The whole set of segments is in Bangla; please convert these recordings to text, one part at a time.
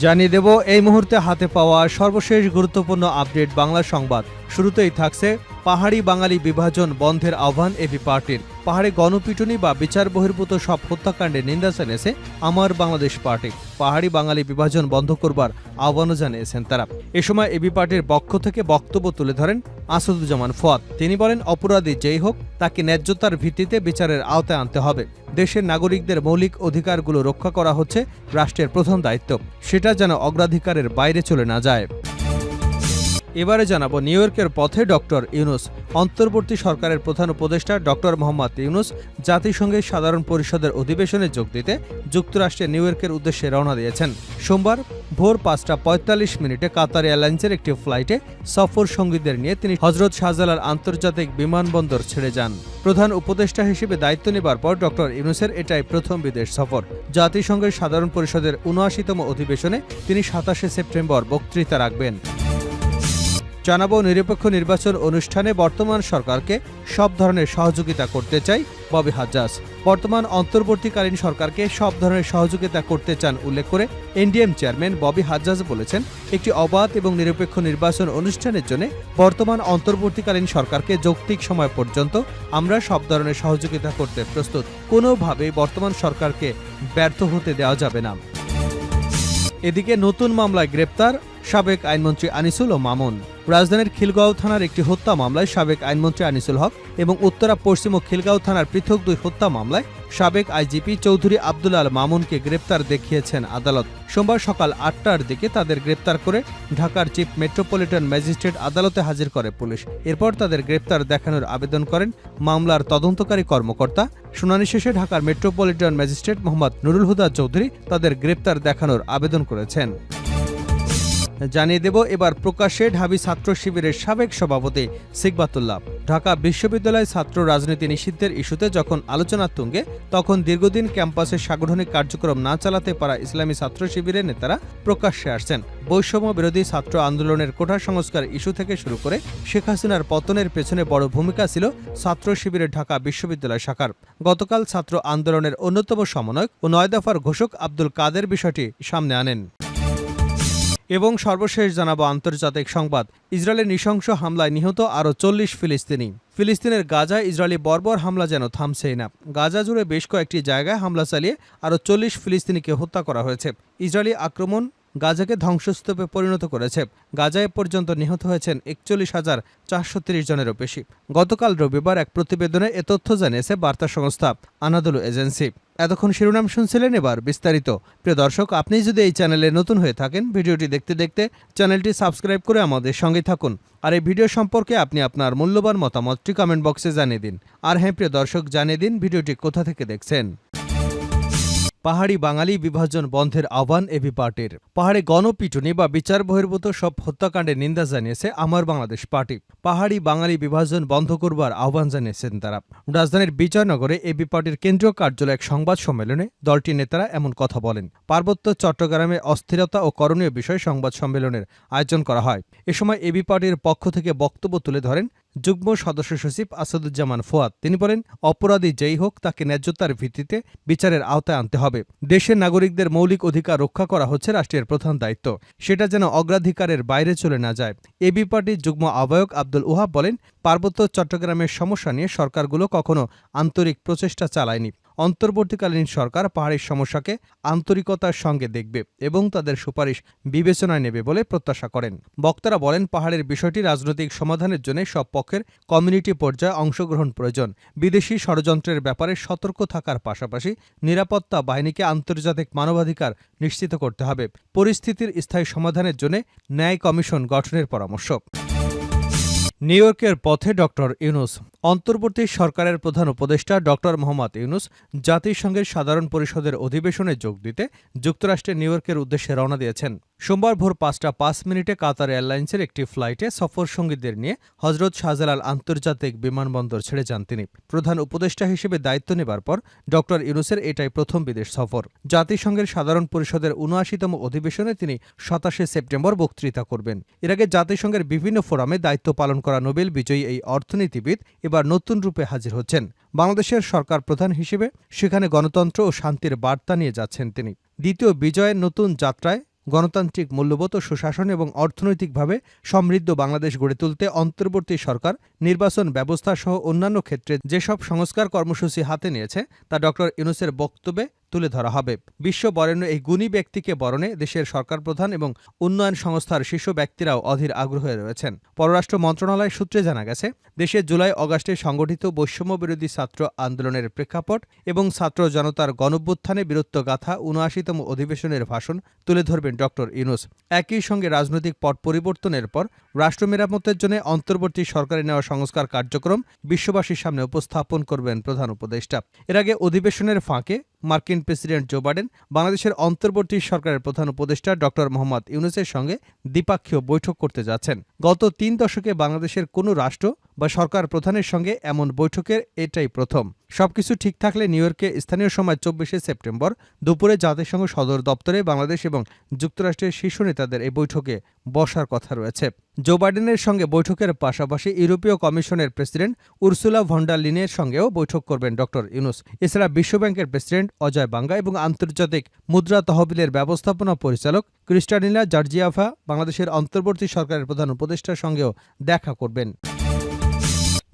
জানিয়ে দেব এই মুহূর্তে হাতে পাওয়া সর্বশেষ গুরুত্বপূর্ণ আপডেট বাংলা সংবাদ। শুরুতেই থাকছে পাহাড়ি বাঙালি বিভাজন বন্ধের আহ্বান এবি পার্টির। পাহাড়ে গণপিটুনি বা বিচার বহির্ভূত সব হত্যাকাণ্ডে নিন্দা জানিয়েছে আমার বাংলাদেশ পার্টি। পাহাড়ি বাঙালি বিভাজন বন্ধ করবার আহ্বানও জানিয়েছেন তারা। এ সময় এবি পার্টির পক্ষ থেকে বক্তব্য তুলে ধরেন আসাদুজ্জামান ফুয়াদ। তিনি বলেন, অপরাধী যেই হোক তাকে ন্যায্যতার ভিত্তিতে বিচারের আওতায় আনতে হবে। দেশের নাগরিকদের মৌলিক অধিকারগুলো রক্ষা করা হচ্ছে রাষ্ট্রের প্রধান দায়িত্ব, সেটা যেন অগ্রাধিকারের বাইরে চলে না যায়। এবারে জানাবো নিউ ইয়র্কের পথে ডক্টর ইউনূস। অন্তর্বর্তী সরকারের প্রধান উপদেষ্টা ডক্টর মোহাম্মদ ইউনূস জাতিসংঘের সাধারণ পরিষদের অধিবেশনে যোগ দিতে যুক্তরাষ্ট্রের নিউ ইয়র্কের উদ্দেশ্যে রওনা দিয়েছেন। সোমবার ভোর 5:45 কাতার এয়ারলাইন্সের একটি ফ্লাইটে সফর সঙ্গীদের নিয়ে তিনি হজরত শাহজালাল আন্তর্জাতিক বিমানবন্দর ছেড়ে যান। প্রধান উপদেষ্টা হিসেবে দায়িত্ব নেবার পর ডক্টর ইউনূসের এটাই প্রথম বিদেশ সফর। জাতিসংঘের সাধারণ পরিষদের ৭৯তম অধিবেশনে তিনি ২৭ সেপ্টেম্বর বক্তৃতা রাখবেন। জানাবো নিরপেক্ষ নির্বাচন অনুষ্ঠানে বর্তমান সরকারকে সব ধরনের সহযোগিতা করতে চাই ববি হাজ্জাজ। বর্তমান অন্তর্বর্তীকালীন সরকারকে সব ধরনের সহযোগিতা করতে চান উল্লেখ করে এনডিএম চেয়ারম্যান ববি হাজ্জাজ বলেছেন, একটি অবাধ এবং নিরপেক্ষ নির্বাচন অনুষ্ঠানের জন্য বর্তমান অন্তর্বর্তীকালীন সরকারকে যৌক্তিক সময় পর্যন্ত আমরা সব ধরনের সহযোগিতা করতে প্রস্তুত। কোনোভাবেই বর্তমান সরকারকে ব্যর্থ হতে দেওয়া যাবে না। এদিকে নতুন মামলায় গ্রেপ্তার সাবেক আইনমন্ত্রী আনিসুল ও মামুন। রাজধানীর খিলগাঁও থানার একটি হত্যা মামলায় সাবেক আইনমন্ত্রী আনিসুল হক এবং উত্তরা পশ্চিম ও খিলগাঁও থানার পৃথক দুই হত্যা মামলায় সাবেক আইজিপি চৌধুরী আব্দুল আল মামুনকে গ্রেপ্তার দেখিয়েছেন আদালত। সোমবার সকাল ৮টার দিকে তাদের গ্রেপ্তার করে ঢাকার চিফ মেট্রোপলিটন ম্যাজিস্ট্রেট আদালতে হাজির করে পুলিশ। এরপর তাদের গ্রেপ্তার দেখানোর আবেদন করেন মামলার তদন্তকারী কর্মকর্তা। শুনানি শেষে ঢাকার মেট্রোপলিটন ম্যাজিস্ট্রেট মোহাম্মদ নুরুল হুদা চৌধুরী তাদের গ্রেপ্তার দেখানোর আবেদন করেছেন। জানিয়ে দেব এবার প্রকাশ্যে ঢাবি ছাত্র শিবিরের সাবেক সভাপতি সিকবাতুল্লাহ। ঢাকা বিশ্ববিদ্যালয় ছাত্র রাজনীতি নিষিদ্ধের ইস্যুতে যখন আলোচনা তুঙ্গে, তখন দীর্ঘদিন ক্যাম্পাসে সাংগঠনিক কার্যক্রম না চালাতে পারা ইসলামী ছাত্র শিবিরের নেতারা প্রকাশ্যে আসছেন। বৈষম্য বিরোধী ছাত্র আন্দোলনের কোটা সংস্কার ইস্যু থেকে শুরু করে শেখ হাসিনার পতনের পেছনে বড় ভূমিকা ছিল ছাত্র শিবিরের ঢাকা বিশ্ববিদ্যালয় শাখার। গতকাল ছাত্র আন্দোলনের অন্যতম সমন্বয়ক ও ৯ দফার ঘোষক আব্দুল কাদের বিষয়টি সামনে আনেন। এবং সর্বশেষ জানাবো আন্তর্জাতিক সংবাদ। ইসরায়েলের নৃশংস হামলায় নিহত আরও ৪০ ফিলিস্তিনি। ফিলিস্তিনের গাজায় ইসরায়েলি বর্বর হামলা যেন থামছেই না। গাজা জুড়ে বেশ কয়েকটি জায়গায় হামলা চালিয়ে আরও ৪০ ফিলিস্তিনিকে হত্যা করা হয়েছে। ইসরায়েলি আক্রমণ গাজাকে ধ্বংসস্তূপে পরিণত করেছে। গাজায় পর্যন্ত নিহত হয়েছেন ৪১,৪৩০ জনেরও বেশি। গতকাল রবিবার এক প্রতিবেদনে এ তথ্য জানিয়েছে বার্তা সংস্থা আনাদোলু এজেন্সি। এতক্ষণ শিরোনাম শুনছিলেন, এবার বিস্তারিত। প্রিয় দর্শক, আপনি যদি এই চ্যানেলে নতুন হয়ে থাকেন, ভিডিওটি দেখতে দেখতে চ্যানেলটি সাবস্ক্রাইব করে আমাদের সঙ্গে থাকুন। আর এই ভিডিও সম্পর্কে আপনি আপনার মূল্যবান মতামতটি কমেন্ট বক্সে জানিয়ে দিন। আর হ্যাঁ প্রিয় দর্শক, জানিয়ে দিন ভিডিওটি কোথা থেকে দেখছেন। পাহাড়ি বাঙালি বিভাজন বন্ধের আহ্বান এবি পার্টির। পাহাড়ে গণপিটুনি বা বিচার বহির্ভূত সব হত্যাকাণ্ডে নিন্দা জানিয়েছে আমার বাংলাদেশ পার্টি। পাহাড়ি বাঙালি বিভাজন বন্ধ করবার আহ্বান জানিয়েছেন তারা। রাজধানীর বিজয়নগরে এবি পার্টির কেন্দ্রীয় কার্যালয়ে এক সংবাদ সম্মেলনে দলটির নেতারা এমন কথা বলেন। পার্বত্য চট্টগ্রামে অস্থিরতা ও করণীয় বিষয়ে সংবাদ সম্মেলনের আয়োজন করা হয়। এ সময় এবি পার্টির পক্ষ থেকে বক্তব্য তুলে ধরেন যুগ্ম সদস্য সচিব আসাদুজ্জামান ফুয়াদ। তিনি বলেন, অপরাধী যেই হোক তাকে ন্যায্যতার ভিত্তিতে বিচারের আওতায় আনতে হবে। দেশের নাগরিকদের মৌলিক অধিকার রক্ষা করা হচ্ছে রাষ্ট্রের প্রধান দায়িত্ব, সেটা যেন অগ্রাধিকারের বাইরে চলে না যায়। এবি পার্টির যুগ্ম আহ্বায়ক আব্দুল ওহাব বলেন, পার্বত্য চট্টগ্রামের সমস্যা নিয়ে সরকারগুলো কখনো আন্তরিক প্রচেষ্টা চালায়নি। অন্তর্বর্তীকালীন সরকার পাহাড়ের সমস্যাকে আন্তরিকতার সঙ্গে দেখবে এবং তাদের সুপারিশ বিবেচনায় নেবে বলে প্রত্যাশা করেন। বক্তারা বলেন, পাহাড়ের বিষয়টি রাজনৈতিক সমাধানের জন্য সব পক্ষের কমিউনিটি পর্যায়ে অংশগ্রহণ প্রয়োজন। বিদেশি ষড়যন্ত্রের ব্যাপারে সতর্ক থাকার পাশাপাশি নিরাপত্তা বাহিনীকে আন্তর্জাতিক মানবাধিকার নিশ্চিত করতে হবে। পরিস্থিতির স্থায়ী সমাধানের জন্য ন্যায় কমিশন গঠনের পরামর্শ। নিউ ইয়র্কের পথে ডক্টর ইউনূস। অন্তর্বর্তী সরকারের প্রধান উপদেষ্টা ডক্টর মোহাম্মদ ইউনূস জাতিসংঘের সাধারণ পরিষদের অধিবেশনে যোগ দিতে যুক্তরাষ্ট্রের নিউ ইয়র্কের উদ্দেশ্যে রওনা দিয়েছেন। সোমবার ভোর ৫:৫ কাতার এয়ারলাইন্সের একটি ফ্লাইটে সফর সঙ্গীদের নিয়ে হজরত শাহজালাল আন্তর্জাতিক বিমানবন্দর ছেড়ে যান তিনি। প্রধান উপদেষ্টা হিসেবে দায়িত্ব নেবার পর ডক্টর ইউনূসের এটাই প্রথম বিদেশ সফর। জাতিসংঘের সাধারণ পরিষদের ৭৯তম অধিবেশনে তিনি ২৭ সেপ্টেম্বর বক্তৃতা করবেন। এর আগে জাতিসংঘের বিভিন্ন ফোরামে দায়িত্ব পালন করা নোবেল বিজয়ী এই অর্থনীতিবিদ এবার নতুন রূপে হাজির হচ্ছেন। বাংলাদেশের সরকার প্রধান হিসেবে সেখানে গণতন্ত্র ও শান্তির বার্তা নিয়ে যাচ্ছেন তিনি। দ্বিতীয় বিজয়ের নতুন যাত্রায় গণতান্ত্রিক মূল্যবোধ ও সুশাসন এবং অর্থনৈতিকভাবে সমৃদ্ধ বাংলাদেশ গড়ে তুলতে অন্তর্বর্তী সরকার নির্বাচন ব্যবস্থা সহ অন্যান্য ক্ষেত্রে যেসব সংস্কার কর্মসূচি হাতে নিয়েছে তা ড. ইউনূসের বক্তব্যে তুলে ধরা হবে। বিশ্ব বরেণ্য এই গুণী ব্যক্তিকে বরণে দেশের সরকার প্রধান এবং উন্নয়ন সংস্থার শীর্ষ ব্যক্তিরাও অধীর আগ্রহে রয়েছেন। পররাষ্ট্র মন্ত্রণালয় সূত্রে জানা গেছে, দেশে জুলাই অগাস্টে সংগঠিত বৈষম্যবিরোধী ছাত্র আন্দোলনের প্রেক্ষাপট এবং ছাত্র জনতার গণঅভ্যুত্থানে বীরত্বগাথা ৭৯তম অধিবেশনের ভাষণ তুলে ধরবেন ড. ইউনূস। একই সঙ্গে রাজনৈতিক পট পরিবর্তনের পর রাষ্ট্র মেরামতের জন্য অন্তর্বর্তী সরকারের নেওয়া সংস্কার কার্যক্রম বিশ্ববাসীর সামনে উপস্থাপন করবেন প্রধান উপদেষ্টা। এর আগে অধিবেশনের ফাঁকে মার্কিন প্রেসিডেন্ট জো বাইডেন বাংলাদেশের অন্তর্বর্তী সরকারের প্রধান উপদেষ্টা ড. মোহাম্মদ ইউনূসের সঙ্গে দ্বিপাক্ষীয় বৈঠক করতে যাচ্ছেন। গত ৩ দশকে বাংলাদেশের কোনো রাষ্ট্র বা সরকার প্রধানের সঙ্গে এমন বৈঠকের এটাই প্রথম। সবকিছু ঠিক থাকলে নিউ ইয়র্কে স্থানীয় সময় ২৪শে সেপ্টেম্বর দুপুরে জাতিসংঘ সদর দপ্তরে বাংলাদেশ এবং যুক্তরাষ্ট্রের শীর্ষ নেতাদের এই বৈঠকে বসার কথা রয়েছে। জো বাইডেনের সঙ্গে বৈঠকের পাশাপাশি ইউরোপীয় কমিশনের প্রেসিডেন্ট উর্সুলা ভন ডার লিনের সঙ্গেও বৈঠক করবেন ড. ইউনূস। এছাড়া বিশ্বব্যাংকের প্রেসিডেন্ট অজয় বাঙ্গা এবং আন্তর্জাতিক মুদ্রা তহবিলের ব্যবস্থাপনা পরিচালক ক্রিস্টালিনা জর্জিয়েভা বাংলাদেশের অন্তর্বর্তী সরকারের প্রধান উপদেষ্টার সঙ্গেও দেখা করবেন।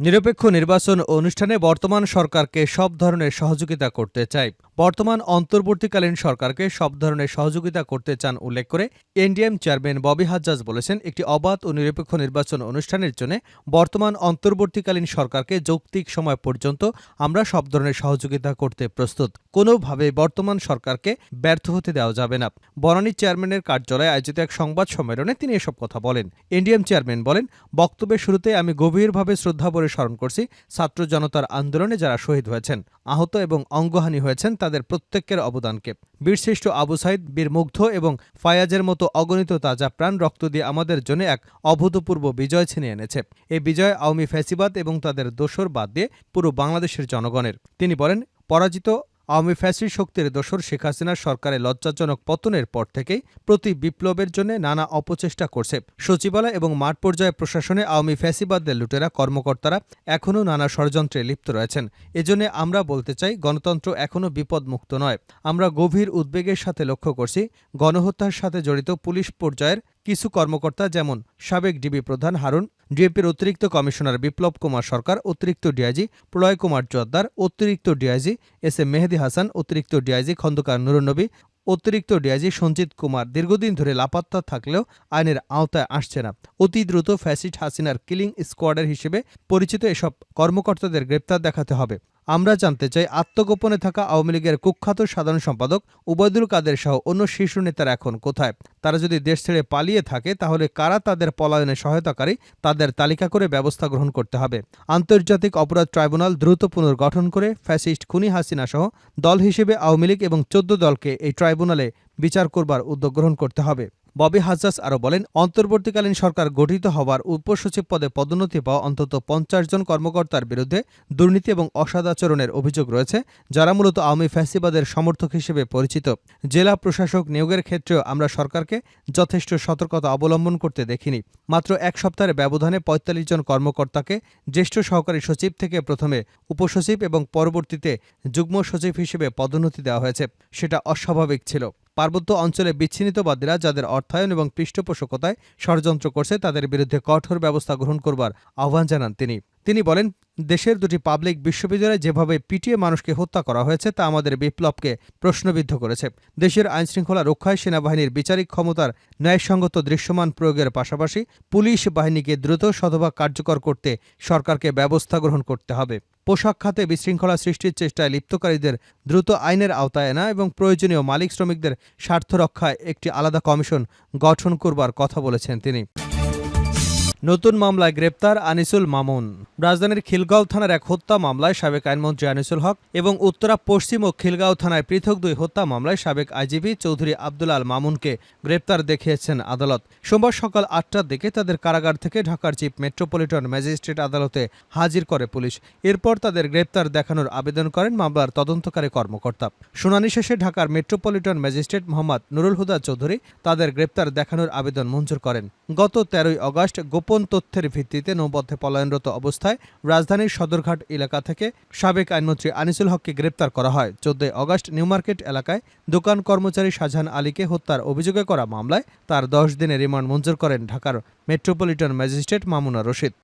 নিরপেক্ষ নির্বাচন অনুষ্ঠানে বর্তমান সরকারকে সব ধরনের সহযোগিতা করতে চাই। বর্তমান অন্তর্বর্তীকালীন সরকারকে সব ধরনের সহযোগিতা করতে চান উল্লেখ করে এনডিএম চেয়ারম্যান ববি হাজ্জাজ বলেছেন, একটি অবাধ ও নিরপেক্ষ নির্বাচন অনুষ্ঠানের জন্য বর্তমান অন্তর্বর্তীকালীন সরকারকে যৌক্তিক সময় পর্যন্ত আমরা সব ধরনের সহযোগিতা করতে প্রস্তুত। কোনোভাবে বর্তমান সরকারকে ব্যর্থ হতে দেওয়া যাবে না। বনানী চেয়ারম্যানের কার্যালয়ে আয়োজিত এক সংবাদ সম্মেলনে তিনি এসব কথা বলেন। এনডিএম চেয়ারম্যান বলেন, বক্তব্যের শুরুতে আমি গভীরভাবে শ্রদ্ধাভরে স্মরণ করছি ছাত্র জনতার আন্দোলনে যারা শহীদ হয়েছেন, আহত এবং অঙ্গহানি হয়েছেন তাদের প্রত্যেকের অবদানকে। বীরশ্রেষ্ঠ আবু সাইদ, বীর মুগ্ধ এবং ফায়াজের মতো অগণিত তাজা প্রাণ রক্ত দিয়ে আমাদের জন্য এক অভূতপূর্ব বিজয় ছিনিয়ে এনেছে। এই বিজয় আওয়ামী ফ্যাসিবাদ এবং তাদের দোসর বাদ দিয়ে পুরো বাংলাদেশের জনগণের। তিনি বলেন, পরাজিত আওয়ামী ফ্যাসিস্ট শক্তির দোসর শেখ হাসিনার সরকারের লজ্জাজনক পতনের পর থেকেই প্রতি বিপ্লবের জন্য নানা অপচেষ্টা করছে। সচিবালয় এবং মাঠ পর্যায়ে প্রশাসনে আওয়ামী ফ্যাসিবাদদের লুটেরা কর্মকর্তারা এখনও নানা ষড়যন্ত্রে লিপ্ত রয়েছেন। এজন্য আমরা বলতে চাই, গণতন্ত্র এখনও বিপদমুক্ত নয়। আমরা গভীর উদ্বেগের সাথে লক্ষ্য করছি গণহত্যার সাথে জড়িত পুলিশ পর্যায়ের কিছু কর্মকর্তা, যেমন সাবেক ডিবি প্রধান হারুন, ডিএমপির অতিরিক্ত কমিশনার বিপ্লব কুমার সরকার, অতিরিক্ত ডিআইজি প্রলয় কুমার জোয়ারদার, অতিরিক্ত ডিআইজি এস এম মেহেদী হাসান, অতিরিক্ত ডিআইজি খন্দকার নুরুন্নবী, অতিরিক্ত ডিআইজি সঞ্জিত কুমার দীর্ঘদিন ধরে লাপাত্তা থাকলেও আইনের আওতায় আসছে না। অতি দ্রুত ফ্যাসিস্ট হাসিনার কিলিং স্কোয়াডের হিসেবে পরিচিত এসব কর্মকর্তাদের গ্রেপ্তার দেখাতে হবে। আমরা জানতে চাই, আত্মগোপনে থাকা আওয়ামী লীগের কুখ্যাত সাধারণ সম্পাদক ওবায়দুল কাদের সহ অন্য শীর্ষ নেতারা এখন কোথায়? তারা যদি দেশ ছেড়ে পালিয়ে থাকে তাহলে কারা তাদের পলায়নে সহায়তাকারী তাদের তালিকা করে ব্যবস্থা গ্রহণ করতে হবে। আন্তর্জাতিক অপরাধ ট্রাইব্যুনাল দ্রুত পুনর্গঠন করে ফ্যাসিস্ট খুনি হাসিনা সহ দল হিসেবে আওয়ামী লীগ এবং ১৪ দলকে এই ট্রাইব্যুনালে বিচার করবার উদ্যোগ গ্রহণ করতে হবে। ববি হাজ্জাজ আরও বলেন, অন্তর্বর্তীকালীন সরকার গঠিত হওয়ার উপসচিব পদে পদোন্নতি পাওয়া অন্তত ৫০ জন কর্মকর্তার বিরুদ্ধে দুর্নীতি এবং অসদাচরণের অভিযোগ রয়েছে, যারা মূলত আওয়ামী ফ্যাসিবাদের সমর্থক হিসেবে পরিচিত। জেলা প্রশাসক নিয়োগের ক্ষেত্রেও আমরা সরকারকে যথেষ্ট সতর্কতা অবলম্বন করতে দেখিনি। মাত্র এক সপ্তাহের ব্যবধানে ৪৫ জন কর্মকর্তাকে জ্যেষ্ঠ সহকারী সচিব থেকে প্রথমে উপসচিব এবং পরবর্তীতে যুগ্ম সচিব হিসেবে পদোন্নতি দেওয়া হয়েছে। সেটা অস্বাভাবিক ছিল। পার্বত্য অঞ্চলে বিচ্ছিন্নতাবাদীরা যাদের অর্থায়ন এবং পৃষ্ঠপোষকতায় ষড়যন্ত্র করছে তাদের বিরুদ্ধে কঠোর ব্যবস্থা গ্রহণ করবার আহ্বান জানান তিনি বলেন, দেশের দুটি পাবলিক বিশ্ববিদ্যালয়ে যেভাবে পিটিয়ে মানুষকে হত্যা করা হয়েছে তা আমাদের বিপ্লবকে প্রশ্নবিদ্ধ করেছে। দেশের আইনশৃঙ্খলা রক্ষায় সেনাবাহিনীর বিচারিক ক্ষমতার ন্যায়সঙ্গত দৃশ্যমান প্রয়োগের পাশাপাশি পুলিশ বাহিনীকে দ্রুত শতভাগ কার্যকর করতে সরকারকে ব্যবস্থা গ্রহণ করতে হবে। পোশাক খাতে বিশৃঙ্খলা সৃষ্টির চেষ্টায় লিপ্তকারীদের দ্রুত আইনের আওতায় আনা এবং প্রয়োজনীয় মালিক শ্রমিকদের স্বার্থ রক্ষায় একটি আলাদা কমিশন গঠন করবার কথা বলেছেন তিনি। নতুন মামলায় গ্রেপ্তার আনিসুল মামুন। রাজধানীর খিলগাঁও থানার এক হত্যা মামলায় সাবেক আইনমন্ত্রী আনিসুল হক এবং উত্তরা পশ্চিম ও খিলগাঁও থানায় পৃথক দুই হত্যা মামলায় সাবেক আইজিপি চৌধুরী আব্দুল আল মামুনকে গ্রেপ্তার দেখিয়েছেন আদালত। সোমবার সকাল ৮টার দিকে তাদের কারাগার থেকে ঢাকার চিফ মেট্রোপলিটন ম্যাজিস্ট্রেট আদালতে হাজির করে পুলিশ। এরপর তাদের গ্রেপ্তার দেখানোর আবেদন করেন মামলার তদন্তকারী কর্মকর্তা। শুনানি শেষে ঢাকার মেট্রোপলিটন ম্যাজিস্ট্রেট মোহাম্মদ নুরুল হুদা চৌধুরী তাদের গ্রেপ্তার দেখানোর আবেদন মঞ্জুর করেন। গত ১৩ আগস্ট গোপন তথ্যের ভিত্তিতে নৌপথে পলায়নরত অবস্থায় রাজধানীর সদরঘাট এলাকা থেকে সাবেক আইনমন্ত্রী আনিসুল হককে গ্রেপ্তার করা হয়। ১৪ আগস্ট নিউমার্কেট এলাকায় দোকান কর্মচারী শাহজাহান আলীকে হত্যার অভিযোগে করা মামলায় তার ১০ দিনের রিমান্ড মঞ্জুর করেন ঢাকার মেট্রোপলিটন ম্যাজিস্ট্রেট মামুনুর রশীদ।